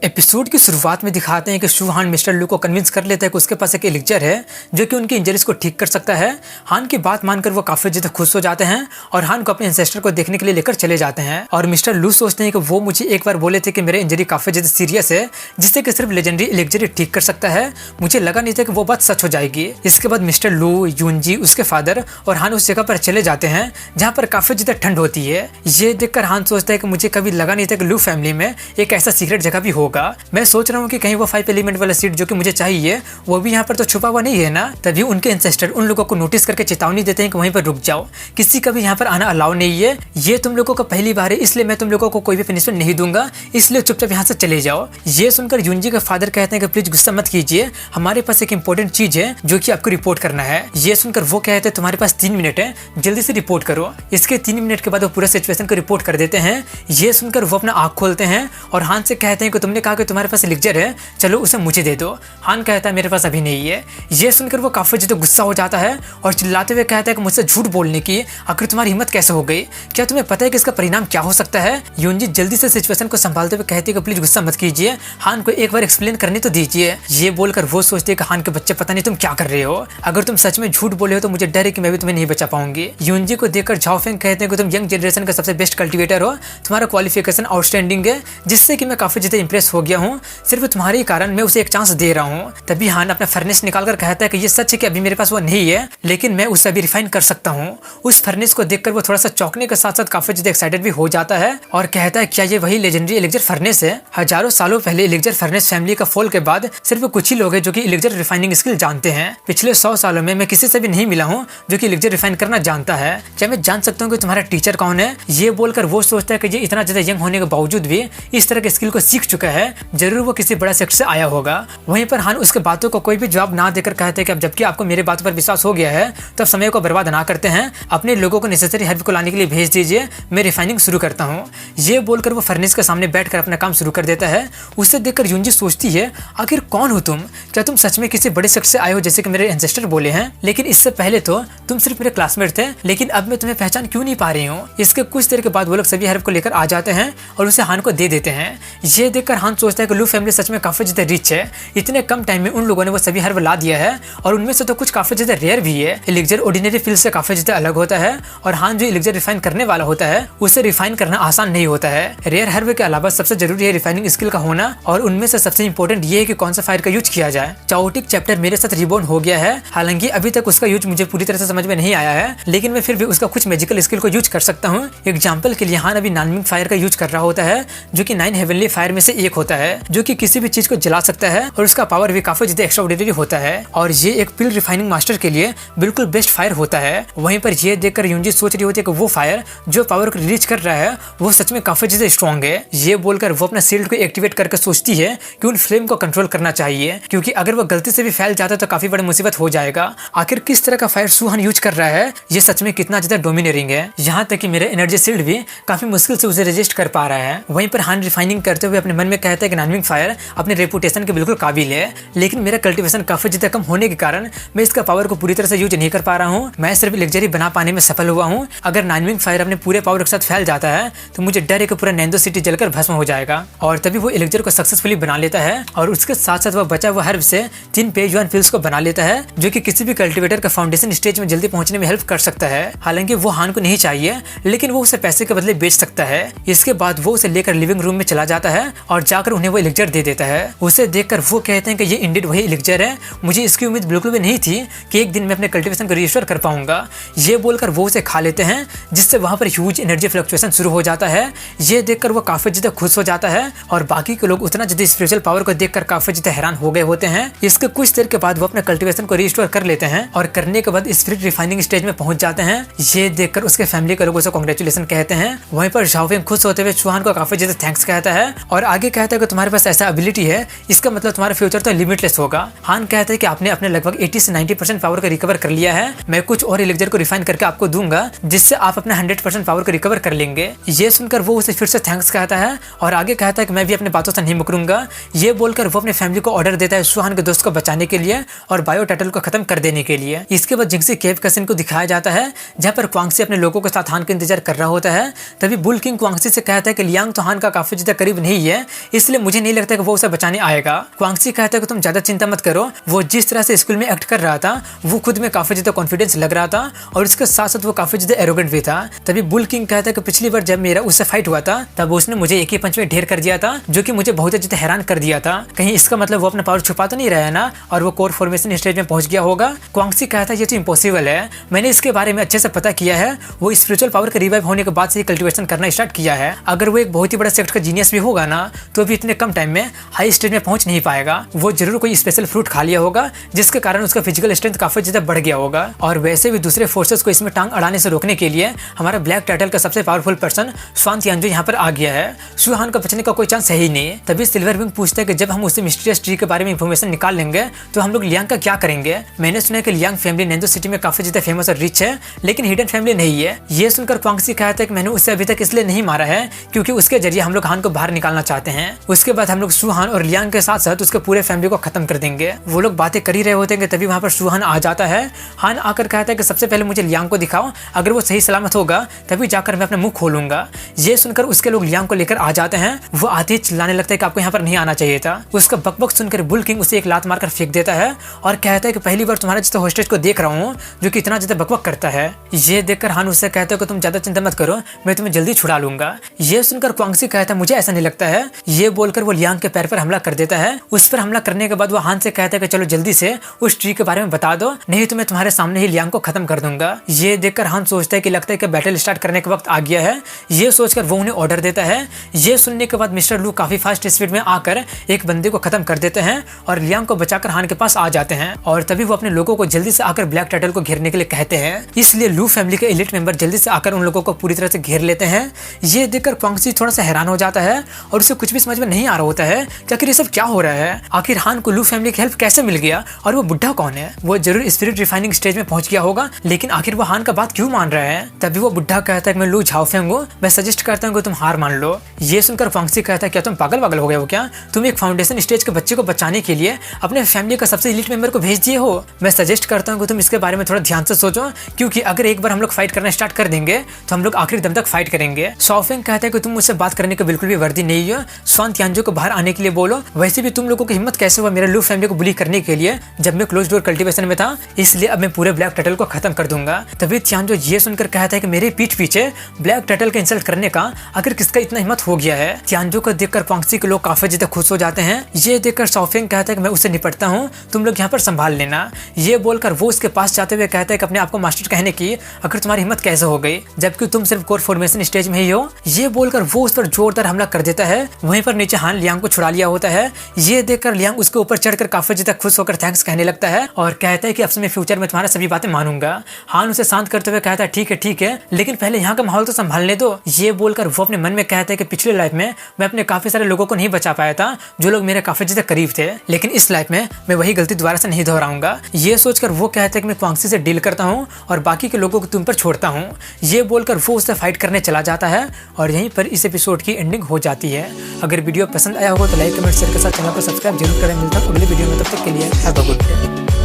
Episode की शुरुआत में दिखाते हैं कि शू हान मिस्टर लू को कन्विंस कर लेता है कि उसके पास एक एलिक्जर है जो कि उनकी इंजरीज को ठीक कर सकता है। हान की बात मानकर वो काफी ज्यादा खुश हो जाते हैं और हान को अपने एंसेस्टर को देखने के लिए लेकर चले जाते हैं। और मिस्टर लू सोचते हैं कि वो मुझे एक बार बोले थे कि मेरे इंजरी काफी ज्यादा सीरियस है जिससे कि सिर्फ लेजेंडरी एलिक्जर ठीक कर सकता है। मुझे लगा नहीं था कि वो बात सच हो जाएगी। इसके बाद मिस्टर लू, यूनजी, उसके फादर और हान उस जगह पर चले जाते हैं जहाँ पर काफी ज्यादा ठंड होती है। ये देखकर हान सोचता है कि मुझे कभी लगा नहीं था कि लू फैमिली में एक ऐसा सीक्रेट जगह भी होगा। मैं सोच रहा हूँ कि कहीं वो 5 एलिमेंट वाला सीट जो कि मुझे चाहिए वो भी यहाँ पर तो छुपा हुआ नहीं है ना। तभी उनके एंसेस्टर उन लोगों को नोटिस करके चेतावनी देते हैं कि वहीं पर रुक जाओ, किसी का भी यहाँ पर आना अलाउ नहीं है। ये तुम लोगों को पहली बार है इसलिए मैं तुम लोगों को कोई भी पनिशमेंट नहीं दूंगा, इसलिए चुपचाप यहाँ से चले जाओ। ये सुनकर यूनजी के फादर कहते हैं कि प्लीज गुस्सा मत कीजिए, हमारे पास एक इंपॉर्टेंट चीज है जो कि आपको रिपोर्ट करना है। ये सुनकर वो कहते हैं तुम्हारे पास 3 मिनट है, जल्दी से रिपोर्ट करो। इसके 3 मिनट के बाद वो पूरा सिचुएशन को रिपोर्ट कर देते हैं। ये सुनकर वो अपना आँख खोलते हैं और हान से कहते हैं कि तुमने कहा कि तुम्हारे पास एलिक्जर है, चलो उसे मुझे दे दो। हान कहता है मेरे पास अभी नहीं है। ये सुनकर वो काफी ज्यादा गुस्सा हो जाता है और चिल्लाते हुए कहता है कि मुझसे झूठ बोलने की आखिर तुम्हारी हिम्मत कैसे हो गई, क्या तुम्हें पता है कि इसका परिणाम क्या हो सकता है। यूनजी जल्दी से सिचुएशन को संभालते हुए कहती है कि प्लीज गुस्सा मत कीजिए, हान को एक बार एक्सप्लेन करने तो दीजिए। ये बोलकर वो सोचते हैं कि हान के बच्चे पता नहीं तुम क्या कर रहे हो, अगर तुम सच में झूठ बोले हो तो मुझे डर है कि मैं भी तुम्हें नहीं बचा पाऊंगी। यूनजी को देखकर झाओफेंग कहते हैं कि तुम यंग जनरेशन का सबसे बेस्ट कल्टिवेटर हो, तुम्हारा क्वालिफिकेशन आउटस्टैंडिंग है जिससे कि मैं काफी ज्यादा इंप्रेस हो गया हूँ, सिर्फ तुम्हारे कारण मैं उसे एक चांस दे रहा हूँ। तभी हान अपना फर्नेस निकालकर कहता है कि ये सच है कि अभी मेरे पास वो नहीं है लेकिन मैं उसे अभी रिफाइन कर सकता हूँ। उस फर्नेस को देखकर वो थोड़ा सा चौंकने के साथ साथ काफी ज्यादा एक्साइटेड भी हो जाता है और कहता है क्या ये वही लेजेंडरी एलिक्जर फर्नेस है। हजारों सालों पहले एलिक्जर फर्नेस फैमिली का फॉल के बाद सिर्फ कुछ ही लोग हैं जो कि एलिक्जर रिफाइनिंग स्किल जानते हैं। पिछले 100 सालों में मैं किसी से भी नहीं मिला हूँ जो कि एलिक्जर रिफाइन करना जानता है। क्या मैं जान सकता हूँ कि तुम्हारा टीचर कौन है। ये बोलकर वो सोचता है कि ये इतना ज्यादा यंग होने के बावजूद भी इस तरह के स्किल को सीख चुका है, जरूर वो किसी बड़ा सेक्टर से आया होगा। वहीं पर हान उसके बातों को कोई भी जवाब ना देकर कहते हैं कि अब जबकि आपको मेरी बातों पर विश्वास हो गया है तब समय को बर्बाद ना करते हैं, अपने लोगों को नेसेसरी हेल्प को लाने के लिए भेज दीजिए, मैं रिफाइनिंग शुरू करता हूँ। ये बोलकर वो फर्नेस के सामने बैठकर अपना काम शुरू कर देता है। उसे देखकर यूनजी सोचती है आखिर कौन हो तुम, क्या तुम सच में किसी बड़े शख्स से आए हो जैसे कि मेरे एंसेस्टर बोले हैं, लेकिन इससे पहले तो तुम सिर्फ मेरे क्लासमेट थे, लेकिन अब मैं तुम्हें पहचान क्यों नहीं पा रही हूँ। इसके कुछ देर के बाद वो लोग सभी हेल्प को लेकर आ जाते हैं और उसे हान को दे देते हैं। ये देखकर हान सोचता है कि लू फैमिली सच में काफी ज्यादा रिच है, इतने कम टाइम में उन लोगों ने वो सभी हर्ब ला दिया है और उनमें से तो कुछ काफी ज्यादा रेयर भी है। एलिक्जर ऑर्डिनरी फील्ड से काफी ज्यादा अलग होता है और हान जो एलिक्जर रिफाइन करने वाला होता है उसे रिफाइन करना आसान नहीं होता है। रेयर हर्ब के अलावा सबसे जरूरी है रिफाइनिंग स्किल का होना और उनमें से सबसे इंपॉर्टेंट ये है कि कौन सा फायर का यूज किया जाए। चाओटिक चैप्टर मेरे साथ रिबोर्न हो गया है, हालांकि अभी तक उसका यूज मुझे पूरी तरह से समझ में नहीं आया है, लेकिन मैं फिर भी उसका कुछ मैजिकल स्किल को यूज कर सकता हूँ। एग्जाम्पल के लिए हान अभी नानमिंग फायर का यूज कर रहा होता है जो कि 9 हेवनली फायर में से एक होता है जो कि किसी भी चीज को जला सकता है और उसका पावर भी काफी ज्यादा एक्स्ट्राऑर्डिनरी होता है और ये एक पिल रिफाइनिंग मास्टर के लिए बिल्कुल बेस्ट फायर होता है। वहीं पर ये देखकर यूनजी सोच रही होती है कि वो फायर जो पावर को रिलीज कर रहा है वो सच में काफी ज्यादा स्ट्रॉन्ग है। ये बोलकर वो अपना शील्ड को एक्टिवेट करके सोचती है कि उन फ्लेम को कंट्रोल करना चाहिए, क्योंकि अगर वो गलती से भी फैल जाता तो काफी बड़ी मुसीबत हो जाएगा। आखिर किस तरह का फायर सुहान यूज कर रहा है, ये सच में कितना ज्यादा डोमिनेटिंग है, यहाँ तक कि मेरा एनर्जी शील्ड भी काफी मुश्किल से उसे रेजिस्ट कर पा रहा है। वहीं पर हान रिफाइनिंग करते हुए अपने मन में कहता है कि नानमिंग फायर अपने रेपुटेशन के बिल्कुल काबिल है, लेकिन मेरा कल्टीवेशन काफी ज्यादा कम होने के कारण मैं इसका पावर को पूरी तरह से यूज नहीं कर पा रहा हूँ। मैं सिर्फ एलिक्जर बना पाने में सफल हुआ हूँ। अगर नानमिंग फायर अपने पूरे पावर के साथ फैल जाता है तो मुझे डर है कि पूरा नैंदो सिटी जलकर भस्म हो जाएगा। और तभी वो एलिक्जर को सक्सेसफुली बना लेता है और उसके साथ साथ वो बचा हुआ हर्ब से 3 पेज 1 फील्ड्स को बना लेता है जो कि किसी भी कल्टीवेटर का फाउंडेशन स्टेज में जल्दी पहुंचने में हेल्प कर सकता है। हालांकि वो हान को नहीं चाहिए, लेकिन वो उसे पैसे के बदले बेच सकता है। इसके बाद वो उसे लेकर लिविंग रूम में चला जाता है और जाकर उन्हें वो एलिक्जर दे देता है। उसे देखकर वो कहते हैं कि ये इंडिड वही एलिक्जर है, मुझे इसकी उम्मीद बिल्कुल भी नहीं थी कि एक दिन मैं अपने कल्टीवेशन को रिस्टोर कर पाऊंगा। ये बोलकर वो उसे खा लेते हैं जिससे वहां पर ह्यूज एनर्जी फ्लक्चुएशन शुरू हो जाता है। ये देखकर वो काफी ज्यादा खुश हो जाता है और बाकी के लोग उतना ज्यादा स्पिरिचुअल पावर को देखकर काफी ज्यादा हैरान हो गए होते हैं। इसके कुछ देर के बाद वो अपने कल्टीवेशन को रिस्टोर कर लेते हैं और करने के बाद स्पिरिट रिफाइनिंग स्टेज में पहुंच जाते हैं। ये देखकर उसके फैमिली के लोग उसे कांग्रेचुलेशन कहते हैं। वहीं पर झाओफेंग खुश होते हुए सुहान को काफी ज्यादा थैंक्स कहता है और आगे कहता है कि तुम्हारे पास ऐसा एबिलिटी है, इसका मतलब तुम्हारा फ्यूचर तो लिमिटलेस होगा। हान कहता है कि आपने अपने लगभग 80 से 90% पावर को रिकवर कर लिया है, मैं कुछ और एलिक्जर को रिफाइन करके आपको दूंगा जिससे आप अपना 100% पावर को रिकवर कर लेंगे। ये सुनकर सुनकर वो उसे फिर से थैंक्स कहता है और आगे कहता है कि मैं भी अपनी बातों से नहीं मुकरूंगा। ये बोलकर वो अपनी फैमिली को ऑर्डर देता है सुहान के दोस्त को बचाने के लिए और बायो टर्टल को खत्म कर देने के लिए। इसके बाद जिंक्सी केव का सीन को दिखाया जाता है जहाँ पर क्वांगसी अपने लोगों के साथ हान का इंतजार कर रहा होता है। तभी बुल किंग क्वांगसी से कहता है कि लियांग तो हान का काफी ज्यादा करीब नहीं है, इसलिए मुझे नहीं लगता कि वो उसे बचाने आएगा। क्वांगसी कहता है कि तुम ज्यादा चिंता मत करो, वो जिस तरह से स्कूल में एक्ट कर रहा था वो खुद में काफी ज्यादा कॉन्फिडेंस लग रहा था और इसके साथ साथ वो काफी ज्यादा एरोगेंट भी था। तभी बुल किंग कहता है कि पिछली बार जब मेरा उससे फाइट हुआ था तब उसने मुझे एक ही पंच में ढेर कर दिया था, जो कि मुझे बहुत ज्यादा हैरान कर दिया था। कहीं इसका मतलब वो अपना पावर छुपा तो नहीं रहा है ना और वो कोर फॉर्मेशन स्टेज में पहुंच गया होगा। क्वांगसी कहता है ये तो इम्पॉसिबल है, मैंने इसके बारे में अच्छे से पता किया है, वो स्पिरिचुअल पावर के रिवाइव होने के बाद से कल्टीवेशन करना स्टार्ट किया है। अगर वो एक बहुत ही बड़ा सेक्ट का जीनियस भी होगा ना तो भी इतने कम टाइम में हाई स्टेज में पहुंच नहीं पाएगा। वो जरूर कोई स्पेशल फ्रूट खा लिया होगा जिसके कारण उसका फिजिकल स्ट्रेंथ काफी ज्यादा बढ़ गया होगा। और वैसे भी दूसरे फोर्सेस को इसमें टांग अड़ाने से रोकने के लिए हमारा ब्लैक टर्टल का सबसे पावरफुल पर्सन स्वान तियानजो यहाँ पर आ गया है। शू हान का बचने का कोई चांस है ही नहीं। तभी सिल्वर विंग पूछता है कि जब हम उससे मिस्टीरियस ट्री के बारे में इंफॉर्मेशन निकाल लेंगे तो हम लोग लियांग का क्या करेंगे। मैंने सुना है कि लियांग फैमिली नेंदो सिटी में काफी ज्यादा फेमस और रिच है, लेकिन हिडन फैमिली नहीं है। ये सुनकर क्वांगसी कहता है कि मैंने उसे अभी तक इसलिए नहीं मारा है क्योंकि उसके जरिए हम लोग हान को बाहर निकालना चाहते हैं। उसके बाद हम लोग शू हान और लियांग के साथ साथ उसके पूरे फैमिली को खत्म कर देंगे। वो लोग बातें कर ही रहे होते हैं तभी वहाँ पर शू हान आ जाता है। हान आकर कहता है कि सबसे पहले मुझे लियांग को दिखाओ, अगर वो सही सलामत होगा तभी जाकर मैं अपना मुंह खोलूंगा। ये सुनकर उसके लोग लियांग को लेकर आ जाते हैं। वो आते ही चिल्लाने लगता है कि आपको यहाँ पर नहीं आना चाहिए था। उसका बकबक सुनकर बुल किंग उसे एक लात मारकर फेंक देता है और कहता है कि पहली बार तुम्हारे जैसे होस्टेज को देख रहा हूँ जो कि इतना ज्यादा बकबक करता है। ये देखकर हान उससे कहता है कि तुम ज्यादा चिंता मत करो, मैं तुम्हें जल्दी छुड़ा लूंगा। ये सुनकर क्वांगसी कहता है मुझे ऐसा नहीं लगता है। ये बोलकर वो लियांग के पैर पर हमला कर देता है। उस पर हमला करने के बाद वो हान से कहता है कि चलो जल्दी से उस ट्री के बारे में बता दो, नहीं तो मैं तुम्हारे सामने ही लियांग को खत्म कर दूंगा। ये देखकर हान सोचता है कि लगता है कि बैटल स्टार्ट करने का वक्त आ गया है। ये सोचकर वो उन्हें ऑर्डर देता है। ये सुनने के बाद मिस्टर लू काफी फास्ट स्पीड में आकर एक बंदे को खत्म कर देते हैं और लियांग को बचाकर हान के पास आ जाते हैं। और तभी वो अपने लोगों को जल्दी से आकर ब्लैक टर्टल को घेरने के लिए कहते हैं। इसलिए लू फैमिली के एलिट मेंबर जल्दी से आकर उन लोगों को पूरी तरह से घेर लेते हैं। ये देखकर क्वांगसी थोड़ा सा हैरान हो जाता है और उसे कुछ भी समझ में नहीं आ रहा होता है कि आखिर ये सब क्या हो रहा है। आखिर हान को लू फैमिली की हेल्प कैसे मिल गया और वो बुढ़ा कौन है। वो जरूर स्पिरिट रिफाइनिंग स्टेज में पहुंच गया होगा, लेकिन आखिर वो हान का बात क्यों मान रहा है। तभी वो बुढ़ा कहता है कि मैं लू झाओफेंग हूँ, मैं सजेस्ट करता हूँ कि तुम हार मान लो। ये सुनकर क्वांगसी कहता है क्या तुम पागल हो गए हो क्या, तुम एक फाउंडेशन स्टेज के बच्चे को बचाने के लिए अपने फैमिली का सबसे एलिट मेंबर को भेज दिए हो। मैं सजेस्ट करता हूँ कि तुम इसके बारे में थोड़ा ध्यान से सोचो, क्योंकि अगर एक बार हम लोग फाइट करना स्टार्ट कर देंगे तो हम लोग आखिरी दम तक फाइट करेंगे। सॉफेंग कहता है कि तुम मुझसे बात करने के बिल्कुल भी वर्दी नहीं हो, स्वान तियानजो को बाहर आने के लिए बोलो। वैसे भी तुम लोगों की हिम्मत कैसे हुआ मेरे लू फैमिली को बुली करने के लिए जब मैं क्लोज डोर कल्टीवेशन में था, इसलिए अब मैं पूरे ब्लैक टर्टल को खत्म कर दूंगा। तभी तियानजो ये सुनकर कहता है कि मेरे पीठ पीछे ब्लैक टर्टल का इंसल्ट करने का आखिर किसका इतना हिम्मत हो गया है। तियानजो को देखकर क्वांगसी के लोग काफी ज्यादा खुश हो जाते हैं। ये देखकर सॉफेंग कहता है कि मैं उससे निपटता हूँ, तुम लोग यहाँ पर संभाल लेना। ये बोलकर वो उसके पास जाते हुए कहता है कि अपने आप को मास्टर कहने की आखिर तुम्हारी हिम्मत कैसे हो गई जबकि तुम सिर्फ कोर फॉर्मेशन स्टेज में ही हो। ये बोलकर वो उस पर जोरदार हमला कर देता है। वहीं पर नीचे हान लियांग को छुड़ा लिया होता है। ये देखकर लियांग उसके ऊपर चढ़कर काफी ज्यादा खुश होकर थैंक्स कहने लगता है और कहता है कि अब से मैं फ्यूचर में तुम्हारा सभी बातें मानूंगा। हान उसे शांत करते हुए कहता है ठीक है, लेकिन पहले यहाँ का माहौल तो संभालने दो। ये बोलकर वो अपने मन में कहता है कि पिछले लाइफ में मैं अपने काफी सारे लोगों को नहीं बचा पाया था जो लोग मेरे काफी ज्यादा करीब थे, लेकिन इस लाइफ में मैं वही गलती दोबारा से नहीं दोहराऊंगा। ये सोचकर वो कहता है कि मैं क्वांगसी से डील करता हूँ और बाकी के लोगों को तुम पर छोड़ता हूँ। ये बोलकर वो उससे फाइट करने चला जाता है और यहीं पर इस एपिसोड की एंडिंग हो जाती है। अगर वीडियो पसंद आया हो तो लाइक कमेंट शेयर के साथ चैनल को सब्सक्राइब जरूर करें। मिलता हूं अगली वीडियो में, तब तक के लिए हैव अ गुड डे।